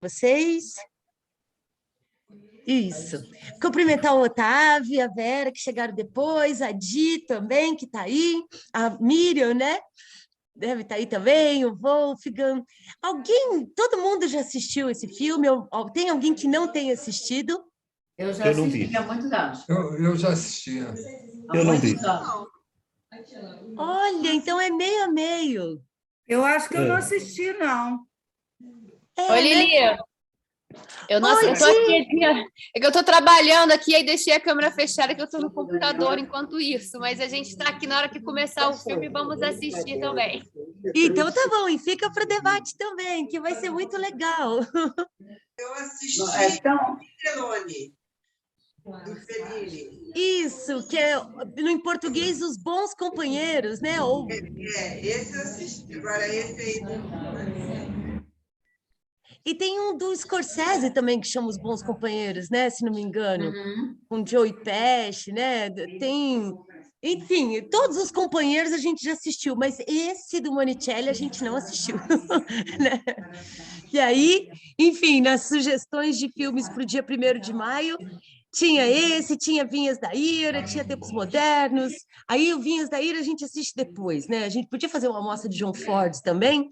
Vocês? Isso. Cumprimentar o Otávio, a Vera, que chegaram depois, a Di também, que está aí, a Miriam, né? Deve estar aí também, o Wolfgang. Alguém, todo mundo já assistiu esse filme? Ou tem alguém que não tenha assistido? Eu já assisti há muitos anos. Eu já assisti. Eu não vi. Anos. Olha, então é meio a meio. Eu acho que eu não assisti, não. Oi, Lili. Né? Eu não eu tô aqui, é que eu estou trabalhando aqui, aí deixei a câmera fechada, que eu estou no computador enquanto isso, mas a gente está aqui na hora que começar o filme, vamos assistir também. Então tá bom, e fica para o debate também, que vai ser muito legal. Eu assisti Meloni, do Fellini. Isso, que é, em português, Os Bons Companheiros, né? Ou... esse eu assisti, agora esse aí não. E tem um do Scorsese também, que chama Os Bons Companheiros, né? Se não me engano, com Joey Pesci, né? Tem... Enfim, todos os companheiros a gente já assistiu, mas esse do Monicelli a gente não assistiu. Né? E aí, enfim, nas sugestões de filmes para o dia 1º de maio, tinha esse, tinha Vinhas da Ira, tinha Tempos Modernos. Aí o Vinhas da Ira a gente assiste depois, né? A gente podia fazer uma amostra de John Ford também,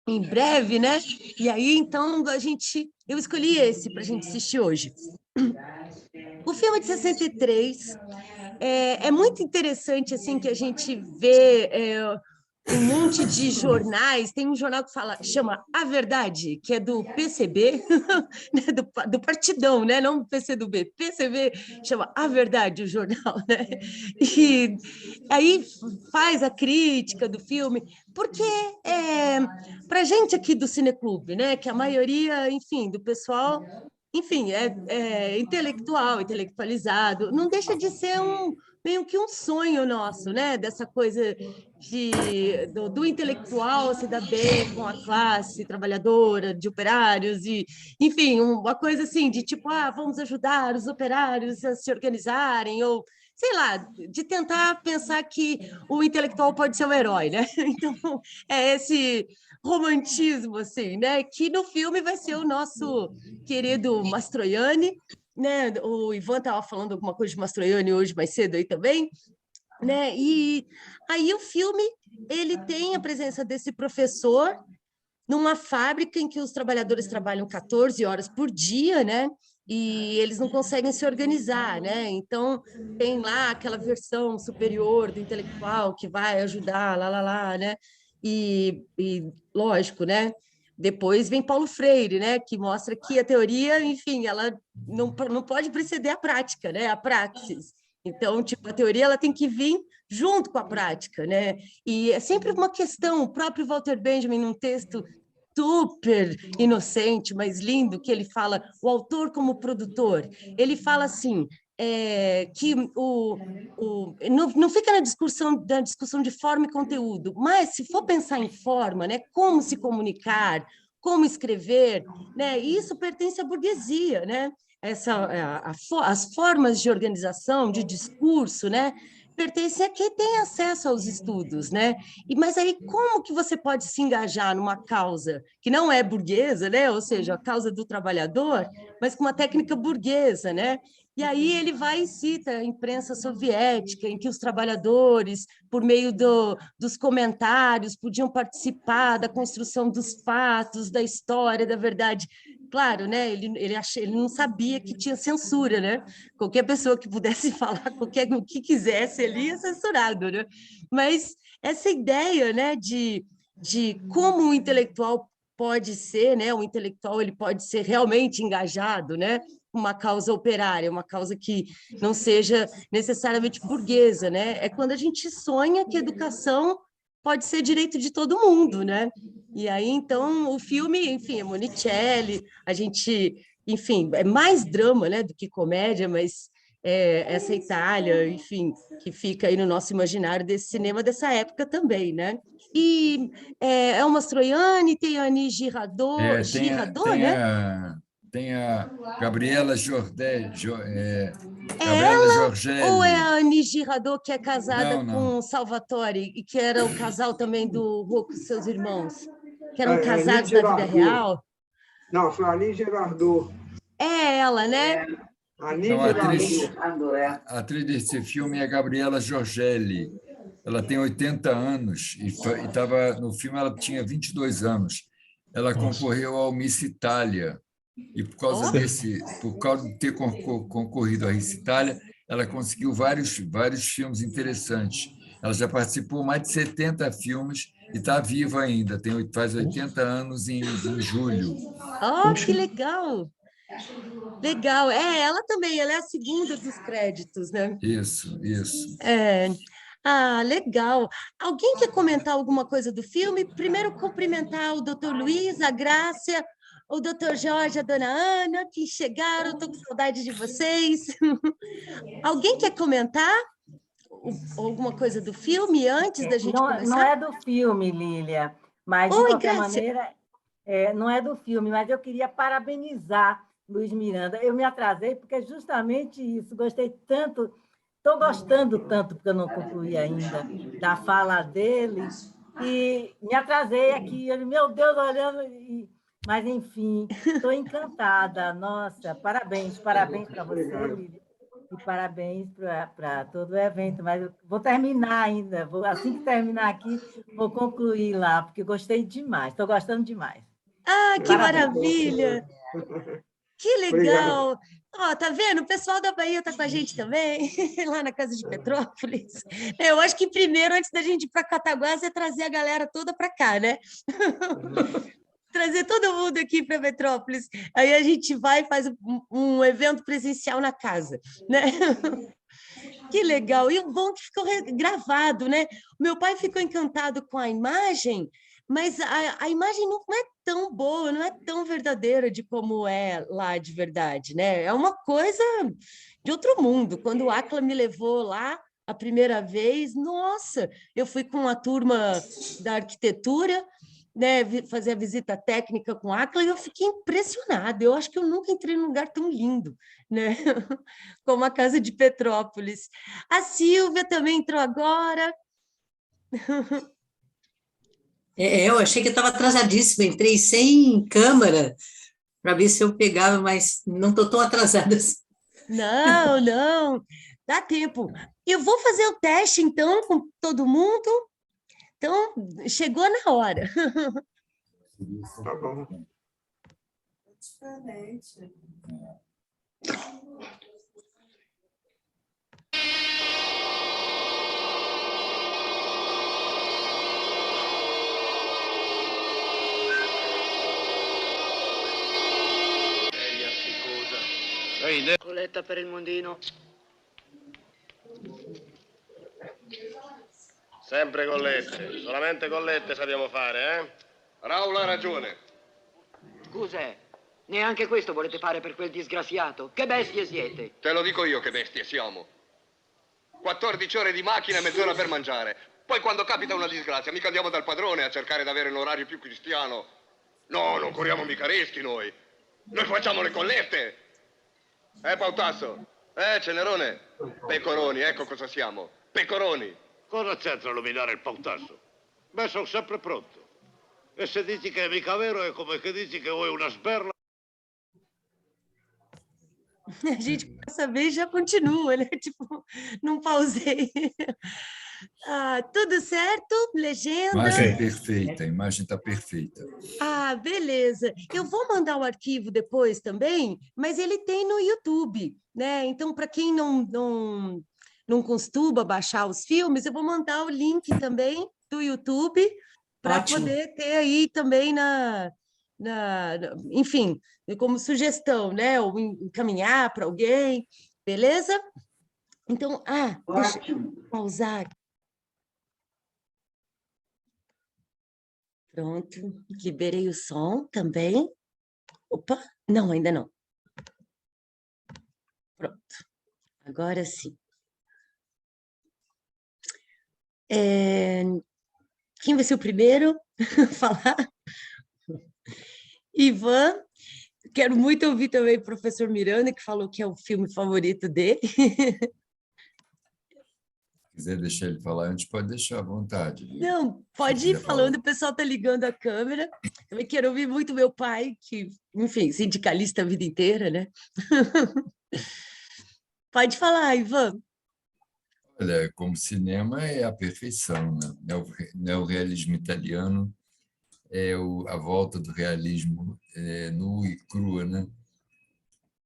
em breve, né? E aí, então, eu escolhi esse para a gente assistir hoje. O filme de 63 é muito interessante, assim, que a gente vê um monte de jornais. Tem um jornal que chama A Verdade, que é do PCB, né? do Partidão, né? Não do PCdoB. PCB chama A Verdade, o jornal, né? E aí faz a crítica do filme, porque para a gente aqui do Cineclube, né? Que a maioria, enfim, do pessoal, enfim, é intelectual, intelectualizado, não deixa de ser meio que um sonho nosso, né? Dessa coisa do intelectual se dar bem com a classe trabalhadora, de operários, e, enfim, uma coisa assim, de tipo, vamos ajudar os operários a se organizarem, ou, sei lá, de tentar pensar que o intelectual pode ser um herói, né? Então, é esse romantismo, assim, né? Que no filme vai ser o nosso querido Mastroianni, né? O Ivan estava falando alguma coisa de Mastroianni hoje mais cedo aí também, né? E aí o filme ele tem a presença desse professor numa fábrica em que os trabalhadores trabalham 14 horas por dia, né? E eles não conseguem se organizar, né? Então tem lá aquela versão superior do intelectual que vai ajudar, né? E lógico, né? Depois vem Paulo Freire, né? Que mostra que a teoria, enfim, ela não pode preceder a prática, né? A praxis. Então, tipo, a teoria ela tem que vir junto com a prática, né? E é sempre uma questão, o próprio Walter Benjamin, num texto super inocente, mas lindo, que ele fala, o autor como produtor, ele fala assim, que não fica na discussão de forma e conteúdo, mas se for pensar em forma, né, como se comunicar, como escrever, né, isso pertence à burguesia, né? As formas de organização, de discurso, né, pertence a quem tem acesso aos estudos, né? Mas aí como que você pode se engajar numa causa que não é burguesa, né? Ou seja, a causa do trabalhador, mas com uma técnica burguesa, né? E aí ele vai e cita a imprensa soviética, em que os trabalhadores, por meio dos comentários, podiam participar da construção dos fatos, da história, da verdade. Claro, né? Ele não sabia que tinha censura, né? Qualquer pessoa que pudesse falar o que quisesse, ele ia censurado, né? Mas essa ideia, né, de como o intelectual pode ser, né? O intelectual ele pode ser realmente engajado, né? Uma causa operária, uma causa que não seja necessariamente burguesa, né? É quando a gente sonha que a educação pode ser direito de todo mundo, né? E aí, então, o filme, enfim, é Monicelli, a gente, enfim, é mais drama, né, do que comédia, mas essa Itália, enfim, que fica aí no nosso imaginário desse cinema dessa época também, né? E é o Mastroianni, tem a Annie Girardot, né? Tem a Gabriela Jordet, Gabriela Ela Giorgelli. ou é a Annie Girardot, que é casada Não. com o Salvatore, e que era o casal também do Rocco e seus irmãos, que eram casados na vida real? Não, foi a Aline Girardot. É ela, né? Aline Não, a atriz, Girardot. a atriz desse filme é a Gabriela Giorgelli. Ela tem 80 anos e estava no filme, ela tinha 22 anos. Ela concorreu ao Miss Itália e por causa de ter concorrido à Miss Itália, ela conseguiu vários filmes interessantes. Ela já participou de mais de 70 filmes e está viva ainda, faz 80 anos em julho. Oh, que legal! Legal. Ela também, ela é a segunda dos créditos, né? Isso. Legal. Alguém quer comentar alguma coisa do filme? Primeiro, cumprimentar o doutor Luiz, a Grácia, o doutor Jorge, a dona Ana, que chegaram, estou com saudade de vocês. Alguém quer comentar alguma coisa do filme antes da gente começar? Não é do filme, Lília, mas, de qualquer maneira, não é do filme, mas eu queria parabenizar Luiz Miranda. Eu me atrasei porque é justamente isso, gostei tanto, estou gostando tanto, porque eu não concluí ainda, da fala dele, e me atrasei aqui, meu Deus, olhando... Mas, enfim, estou encantada. Nossa, parabéns para você, Lília. E parabéns para todo o evento. Mas eu vou terminar ainda. Assim que terminar aqui, vou concluir lá, porque gostei demais. Estou gostando demais. Que maravilha! Que legal! Tá vendo? O pessoal da Bahia está com a gente também, lá na Casa de Petrópolis. Eu acho que primeiro, antes da gente ir para Cataguás, é trazer a galera toda para cá, né? Trazer todo mundo aqui para Petrópolis. Aí a gente vai e faz um evento presencial na casa, né? Que legal! E o bom que ficou gravado, né? Meu pai ficou encantado com a imagem, mas a imagem não é tão boa, não é tão verdadeira de como é lá de verdade, né? É uma coisa de outro mundo. Quando o Acla me levou lá a primeira vez, nossa, eu fui com a turma da arquitetura, né, fazer a visita técnica com a Acla, e eu fiquei impressionada. Eu acho que eu nunca entrei num lugar tão lindo, né? Como a Casa de Petrópolis. A Silvia também entrou agora. Eu achei que eu estava atrasadíssima, entrei sem câmera para ver se eu pegava, mas não estou tão atrasada assim. Não, dá tempo. Eu vou fazer o teste, então, com todo mundo. Então, chegou na hora. Tá bom. Coletta per il mondino. Sempre collette, solamente collette sappiamo fare, eh? Raul ha ragione. Scusa, neanche questo volete fare per quel disgraziato? Che bestie siete? Te lo dico io che bestie siamo. 14 ore di macchina e mezz'ora per mangiare. Poi quando capita una disgrazia, mica andiamo dal padrone a cercare di avere un orario più cristiano. No, non corriamo mica rischi noi. Noi facciamo le collette. Pautasso? Cenerone? Pecoroni, ecco cosa siamo. Pecoroni. Cosa c'entra illuminare il pautasso? Beh, sono sempre pronto. E se dici che è mica vero, è come che dici che vuoi una sberla. A gente começa a ver e já continua, né? Tipo, não pausei. Tudo certo? Legenda? Imagem perfeita, a imagem está perfeita. Beleza. Eu vou mandar o arquivo depois também, mas ele tem no YouTube, né? Então, para quem não costuma baixar os filmes, eu vou mandar o link também do YouTube para poder ter aí também enfim, como sugestão, né? Ou encaminhar para alguém, beleza? Então, deixa eu pausar. Pronto, liberei o som também. Opa, não, ainda não. Pronto, agora sim. Quem vai ser o primeiro a falar? Ivan, quero muito ouvir também o professor Miranda, que falou que é o filme favorito dele. quiser deixar ele falar antes, pode deixar à vontade. Não, pode ir falando, o pessoal está ligando a câmera. Também quero ouvir muito meu pai, que, enfim, sindicalista a vida inteira, né? Pode falar, Ivan. Olha, como cinema é a perfeição, né? O realismo italiano é a volta do realismo nu e crua, né?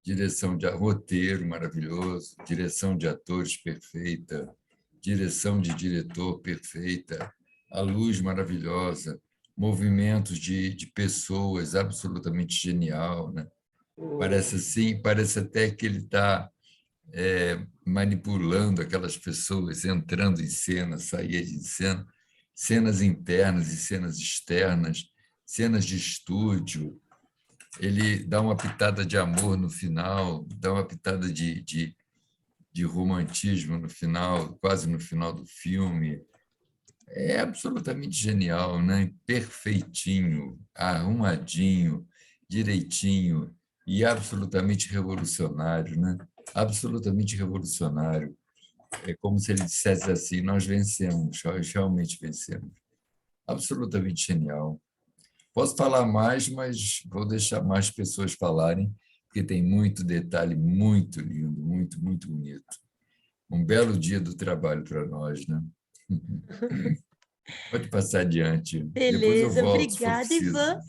Direção de roteiro maravilhoso, direção de atores perfeita, direção de diretor perfeita, a luz maravilhosa, movimentos de pessoas absolutamente genial, né? Parece assim, parece até que ele está manipulando aquelas pessoas, entrando em cena, sair de cena, cenas internas e cenas externas, cenas de estúdio. Ele dá uma pitada de amor no final, dá uma pitada de romantismo no final, quase no final do filme. É absolutamente genial, né? Perfeitinho, arrumadinho, direitinho e absolutamente revolucionário, né? Absolutamente revolucionário. É como se ele dissesse assim: nós vencemos, nós realmente vencemos. Absolutamente genial. Posso falar mais, mas vou deixar mais pessoas falarem, porque tem muito detalhe muito lindo, muito, muito bonito. Um belo dia do trabalho para nós, né? Pode passar adiante. Beleza, depois eu volto, obrigada, Ivan.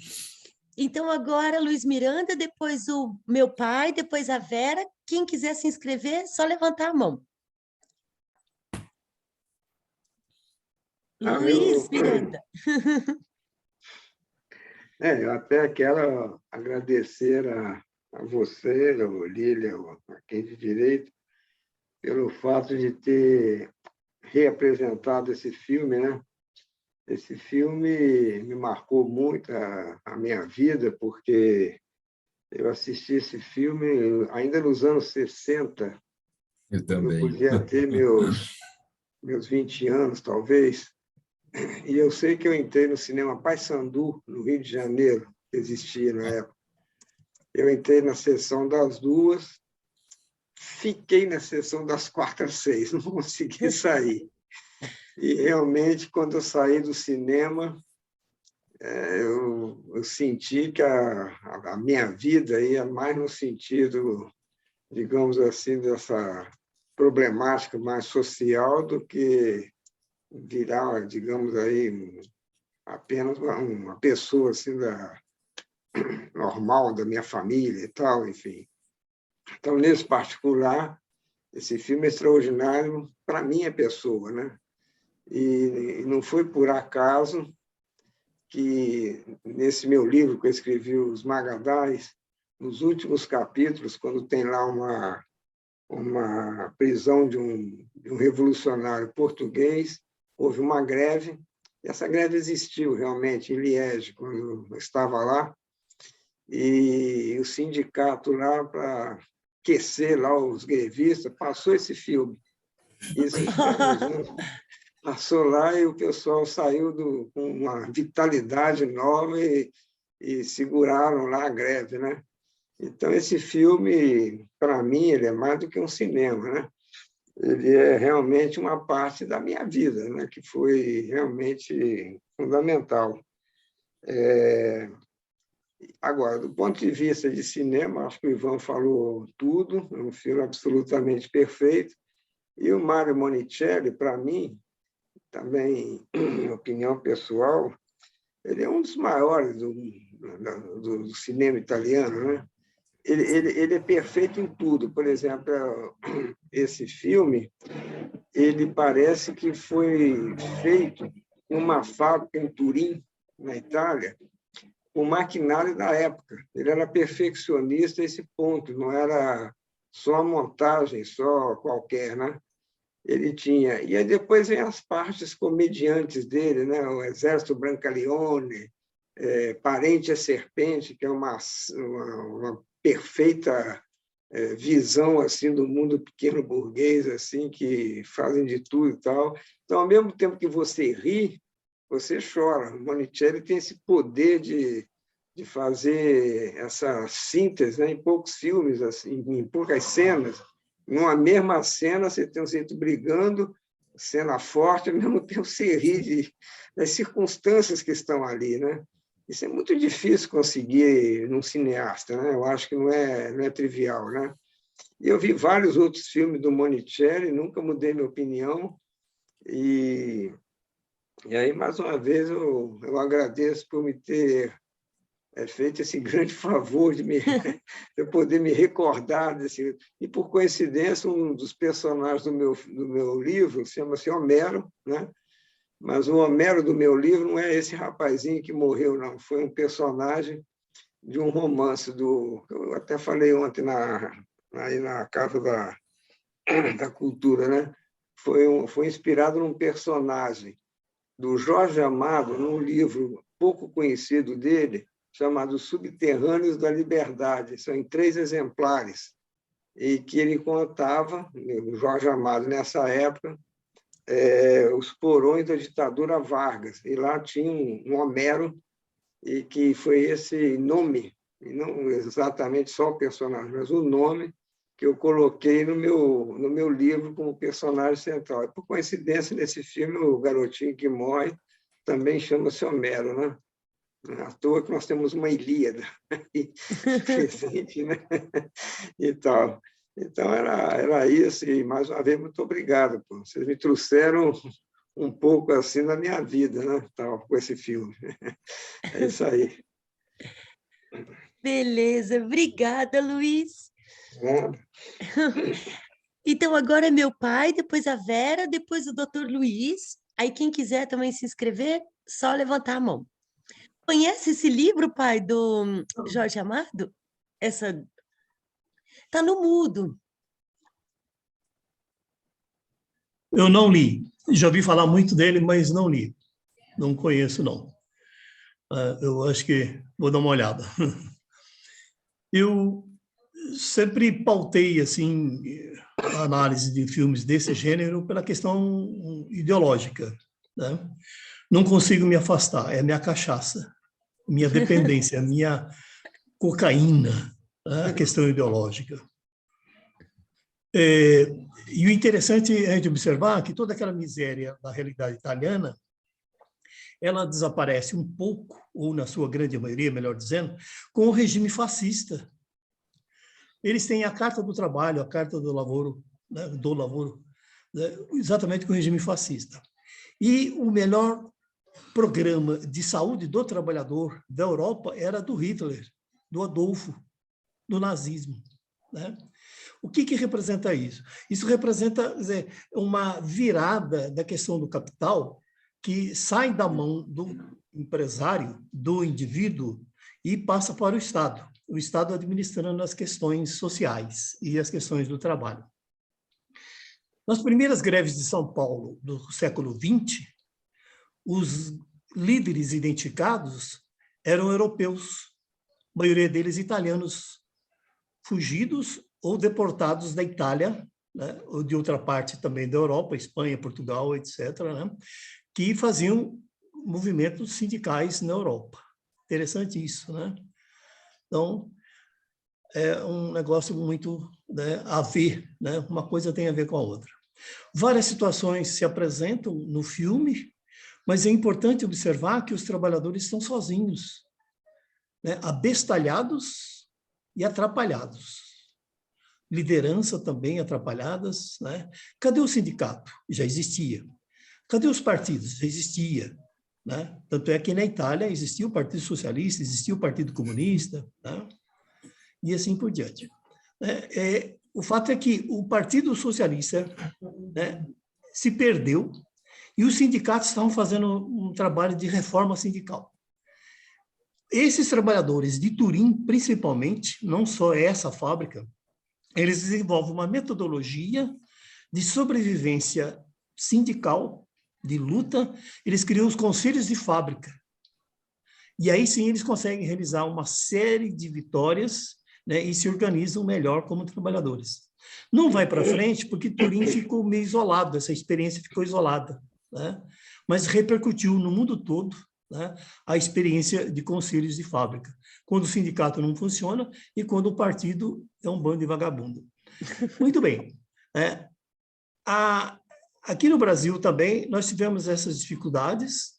Então, agora, Luiz Miranda, depois o meu pai, depois a Vera. Quem quiser se inscrever, só levantar a mão. Luiz Miranda. Eu até quero agradecer a você, Lília, a quem de direito, pelo fato de ter reapresentado esse filme, né? Esse filme me marcou muito a minha vida, porque eu assisti esse filme ainda nos anos 60. Eu também. Eu podia ter meus 20 anos, talvez. E eu sei que eu entrei no cinema Paissandu, no Rio de Janeiro, que existia na época. Eu entrei na sessão das 2, fiquei na sessão das 4 às 6, não consegui sair. E, realmente, quando eu saí do cinema, eu senti que a minha vida ia mais no sentido, digamos assim, dessa problemática mais social do que virar, digamos aí, apenas uma pessoa assim normal da minha família e tal, enfim. Então, nesse particular, esse filme é extraordinário para a minha pessoa, né? E não foi por acaso que, nesse meu livro que eu escrevi, Os Magadais, nos últimos capítulos, quando tem lá uma prisão de um revolucionário português, houve uma greve, e essa greve existiu realmente em Liege, quando eu estava lá, e o sindicato lá, para aquecer lá os grevistas, passou esse filme. Isso passou lá e o pessoal saiu com uma vitalidade nova e seguraram lá a greve, né? Então, esse filme, para mim, ele é mais do que um cinema, né? Ele é realmente uma parte da minha vida, né? Que foi realmente fundamental. Agora, do ponto de vista de cinema, acho que o Ivan falou tudo, é um filme absolutamente perfeito. E o Mario Monicelli, para mim, também, em opinião pessoal, ele é um dos maiores do cinema italiano, né? Ele é perfeito em tudo. Por exemplo, esse filme, ele parece que foi feito em uma fábrica em Turim, na Itália, com maquinário da época. Ele era perfeccionista a esse ponto, não era só a montagem, só qualquer, né? Ele tinha. E aí depois vem as partes comediantes dele, né? O Exército Brancaleone, Parente a Serpente, que é uma perfeita visão assim do mundo pequeno burguês, assim, que fazem de tudo e tal. Então, ao mesmo tempo que você ri, você chora. O Monicelli tem esse poder de fazer essa síntese, né, em poucos filmes, assim, em poucas cenas. Numa mesma cena, você tem um sujeito brigando, cena forte, ao mesmo tempo você ri das circunstâncias que estão ali, né? Isso é muito difícil conseguir num cineasta, né? Eu acho que não é trivial, né? E eu vi vários outros filmes do Monicelli, nunca mudei minha opinião, e aí, mais uma vez, eu agradeço por me ter feito esse grande favor de eu poder me recordar desse... E, por coincidência, um dos personagens do meu livro chama-se Homero, né? Mas o Homero do meu livro não é esse rapazinho que morreu, não. Foi um personagem de um romance eu até falei ontem aí na Casa da Cultura, né? Foi inspirado num personagem do Jorge Amado, num livro pouco conhecido dele, chamado Subterrâneos da Liberdade. São em 3 exemplares, e que ele contava, o Jorge Amado, nessa época, os porões da ditadura Vargas. E lá tinha um Homero, e que foi esse nome, e não exatamente só o personagem, mas o nome que eu coloquei no meu livro como personagem central. E, por coincidência, nesse filme, o garotinho que morre também chama-se Homero, né? À toa que nós temos uma Ilíada presente, né? E tal. Então, era isso. E, mais uma vez, muito obrigado. Pô. Vocês me trouxeram um pouco assim na minha vida, né? Tal, com esse filme. É isso aí. Beleza. Obrigada, Luiz. Então, agora é meu pai, depois a Vera, depois o Dr. Luiz. Aí, quem quiser também se inscrever, só levantar a mão. Conhece esse livro, pai, do Jorge Amado? Está no mudo. Eu não li. Já ouvi falar muito dele, mas não li. Não conheço, não. Eu acho que vou dar uma olhada. Eu sempre pautei assim, a análise de filmes desse gênero pela questão ideológica, né? Não consigo me afastar, é a minha cachaça, minha dependência, a minha cocaína, né? A questão ideológica. E o interessante é a gente observar que toda aquela miséria da realidade italiana, ela desaparece um pouco, ou na sua grande maioria, melhor dizendo, com o regime fascista. Eles têm a Carta do Trabalho, a Carta do Lavoro, né, né, exatamente com o regime fascista. E o melhor programa de saúde do trabalhador da Europa era do Hitler, do Adolfo, do nazismo, né? O que representa isso? Isso representa, quer dizer, uma virada da questão do capital que sai da mão do empresário, do indivíduo, e passa para o Estado administrando as questões sociais e as questões do trabalho. Nas primeiras greves de São Paulo do século XX, os líderes identificados eram europeus, a maioria deles italianos, fugidos ou deportados da Itália, né, ou de outra parte também da Europa, Espanha, Portugal, etc., né, que faziam movimentos sindicais na Europa. Interessante isso, né? Então, é um negócio muito, né, a ver, né? Uma coisa tem a ver com a outra. Várias situações se apresentam no filme, mas é importante observar que os trabalhadores estão sozinhos, né? Abestalhados e atrapalhados. Liderança também atrapalhadas, né? Cadê o sindicato? Já existia. Cadê os partidos? Já existia, né? Tanto é que na Itália existia o Partido Socialista, existia o Partido Comunista, né? E assim por diante. O fato é que o Partido Socialista, né, se perdeu e os sindicatos estavam fazendo um trabalho de reforma sindical. Esses trabalhadores de Turim, principalmente, não só essa fábrica, eles desenvolvem uma metodologia de sobrevivência sindical, de luta, eles criam os conselhos de fábrica. E aí sim eles conseguem realizar uma série de vitórias, né, e se organizam melhor como trabalhadores. Não vai para frente porque Turim ficou meio isolado, essa experiência ficou isolada, né? Mas repercutiu no mundo todo, né, a experiência de conselhos de fábrica, quando o sindicato não funciona e quando o partido é um bando de vagabundo. Muito bem. A Aqui no Brasil também nós tivemos essas dificuldades,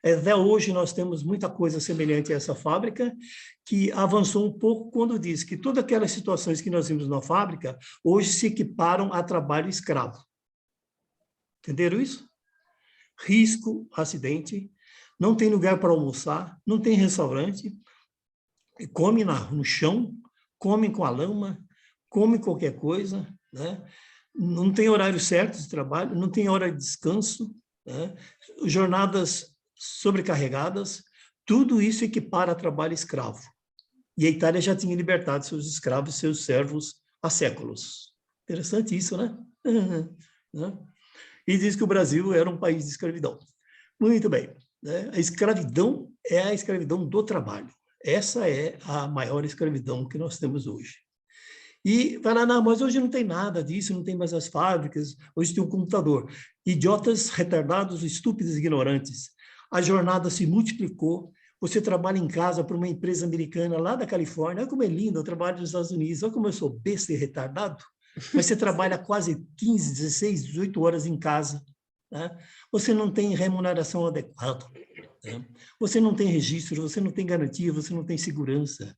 até hoje nós temos muita coisa semelhante a essa fábrica, que avançou um pouco quando diz que todas aquelas situações que nós vimos na fábrica, hoje se equiparam a trabalho escravo. Entenderam isso? Risco, acidente, não tem lugar para almoçar, não tem restaurante, come no chão, come com a lama, come qualquer coisa, né? Não tem horário certo de trabalho, não tem hora de descanso, né? Jornadas sobrecarregadas, tudo isso equipara a trabalho escravo. E a Itália já tinha libertado seus escravos, seus servos há séculos. Interessante isso, né? E diz que o Brasil era um país de escravidão. Muito bem. Né? A escravidão é a escravidão do trabalho. Essa é a maior escravidão que nós temos hoje. E vai lá, não, mas hoje não tem nada disso, não tem mais as fábricas, hoje tem um computador. Idiotas, retardados, estúpidos, ignorantes. A jornada se multiplicou, você trabalha em casa para uma empresa americana lá da Califórnia, olha como é lindo, eu trabalho nos Estados Unidos, olha como eu sou besta e retardado, mas você trabalha quase 15, 16, 18 horas em casa, né? Você não tem remuneração adequada, né? Você não tem registro, você não tem garantia, você não tem segurança,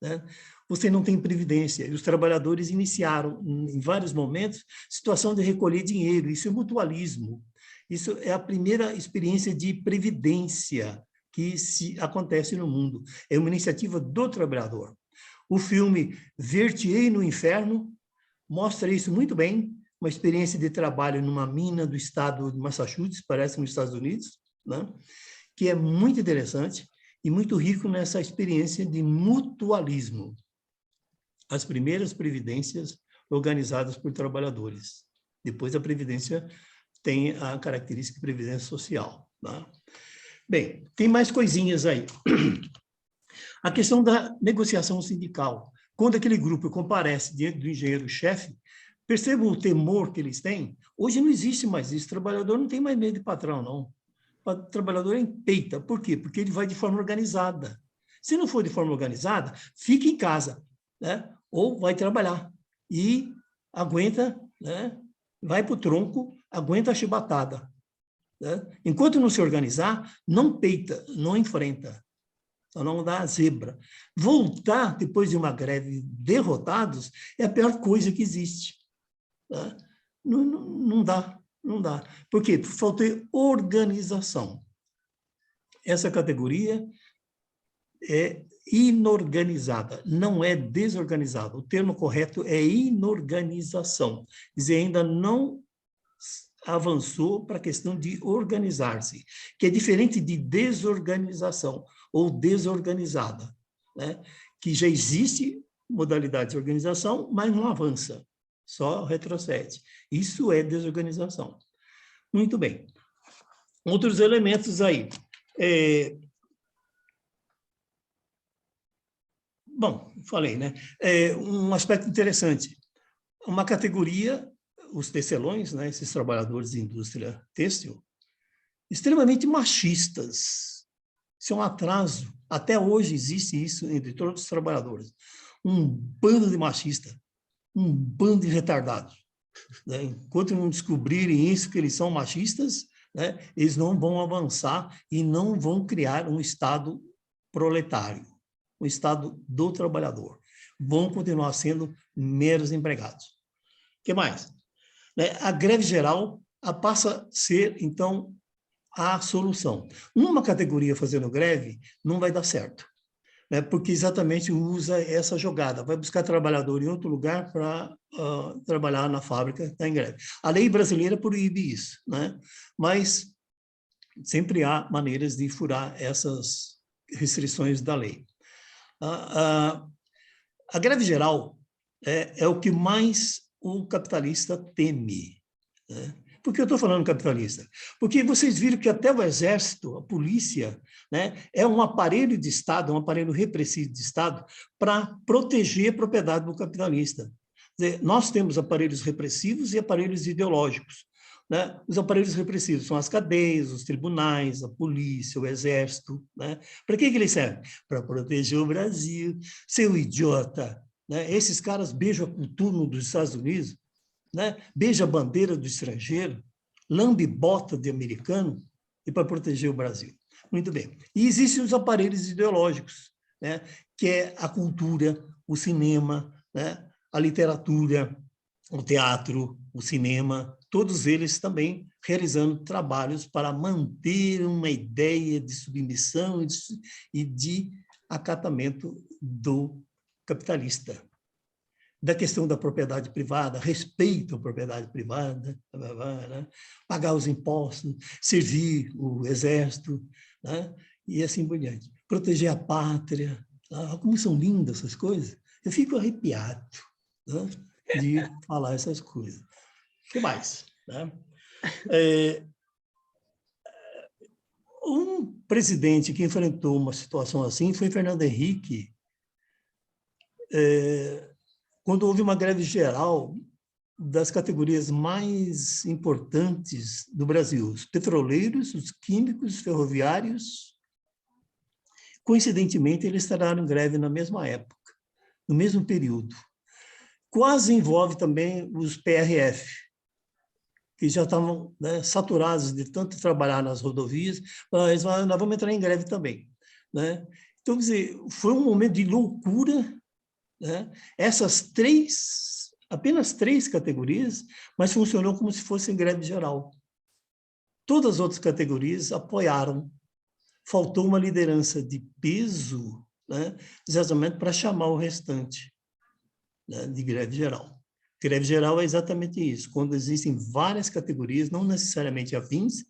né? Você não tem previdência. E os trabalhadores iniciaram, em vários momentos, situação de recolher dinheiro. Isso é mutualismo. Isso é a primeira experiência de previdência que acontece no mundo. É uma iniciativa do trabalhador. O filme Ver-te-ei no Inferno mostra isso muito bem, uma experiência de trabalho numa mina do estado de Massachusetts, parece nos Estados Unidos, né? Que é muito interessante e muito rico nessa experiência de mutualismo. As primeiras previdências organizadas por trabalhadores. Depois a previdência tem a característica de previdência social. Tá? Bem, tem mais coisinhas aí. A questão da negociação sindical. Quando aquele grupo comparece diante do engenheiro-chefe, percebam o temor que eles têm? Hoje não existe mais isso. O trabalhador não tem mais medo de patrão, não. O trabalhador empeita. Por quê? Porque ele vai de forma organizada. Se não for de forma organizada, fica em casa, né? Ou vai trabalhar e aguenta, né? Vai para o tronco, aguenta a chibatada. Né? Enquanto não se organizar, não peita, não enfrenta, só não dá a zebra. Voltar depois de uma greve derrotados é a pior coisa que existe. Né? Não dá. Por quê? Faltou organização. Essa categoria é inorganizada, não é desorganizada. O termo correto é inorganização. Quer dizer, ainda não avançou para a questão de organizar-se, que é diferente de desorganização ou desorganizada, né? Que já existe modalidade de organização, mas não avança, só retrocede. Isso é desorganização. Muito bem. Outros elementos aí. Bom, falei, né? Um aspecto interessante. Uma categoria, os tecelões, né? Esses trabalhadores de indústria têxtil, extremamente machistas. Isso é um atraso. Até hoje existe isso entre todos os trabalhadores. Um bando de machistas, um bando de retardados. Né? Enquanto não descobrirem isso, que eles são machistas, né? Eles não vão avançar e não vão criar um Estado proletário. O Estado do trabalhador. Vão continuar sendo meros empregados. O que mais? A greve geral passa a ser, então, a solução. Uma categoria fazendo greve não vai dar certo, né? Porque exatamente usa essa jogada. Vai buscar trabalhador em outro lugar para trabalhar na fábrica que está em greve. A lei brasileira proíbe isso, né? Mas sempre há maneiras de furar essas restrições da lei. A greve geral é o que mais o capitalista teme. Né? Por que eu estou falando capitalista? Porque vocês viram que até o exército, a polícia, né, é um aparelho de Estado, um aparelho repressivo de Estado para proteger a propriedade do capitalista. Quer dizer, nós temos aparelhos repressivos e aparelhos ideológicos. Né? Os aparelhos repressivos são as cadeias, os tribunais, a polícia, o exército. Né? Para que eles servem? Para proteger o Brasil. Seu idiota! Né? Esses caras beijam a cultura dos Estados Unidos. né? Beija a bandeira do estrangeiro, lambe bota de americano e para proteger o Brasil. Muito bem. E existem os aparelhos ideológicos, né? Que é a cultura, o cinema, né? A literatura, o teatro, o cinema, todos eles também realizando trabalhos para manter uma ideia de submissão e de acatamento do capitalista. Da questão da propriedade privada, respeito à propriedade privada, né? Pagar os impostos, servir o exército, né? E assim por diante. Proteger a pátria. Ah, como são lindas essas coisas. Eu fico arrepiado, né? De falar essas coisas. O que mais? Né? Um presidente que enfrentou uma situação assim foi Fernando Henrique, quando houve uma greve geral das categorias mais importantes do Brasil, os petroleiros, os químicos, os ferroviários. Coincidentemente, eles entraram em greve na mesma época, no mesmo período. Quase envolve também os PRF, que já estavam, né, saturados de tanto trabalhar nas rodovias, mas nós vamos entrar em greve também, né? Então, quer dizer, foi um momento de loucura, né? Apenas três categorias, mas funcionou como se fosse greve geral. Todas as outras categorias apoiaram. Faltou uma liderança de peso, né, exatamente para chamar o restante, né, de greve geral. Greve geral é exatamente isso, quando existem várias categorias, não necessariamente afins,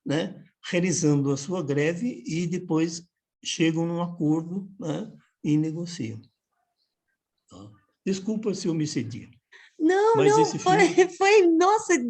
né, realizando a sua greve e depois chegam num acordo, né, e negociam. Desculpa se eu me excedi. Não, mas não, esse filme... foi, nossa,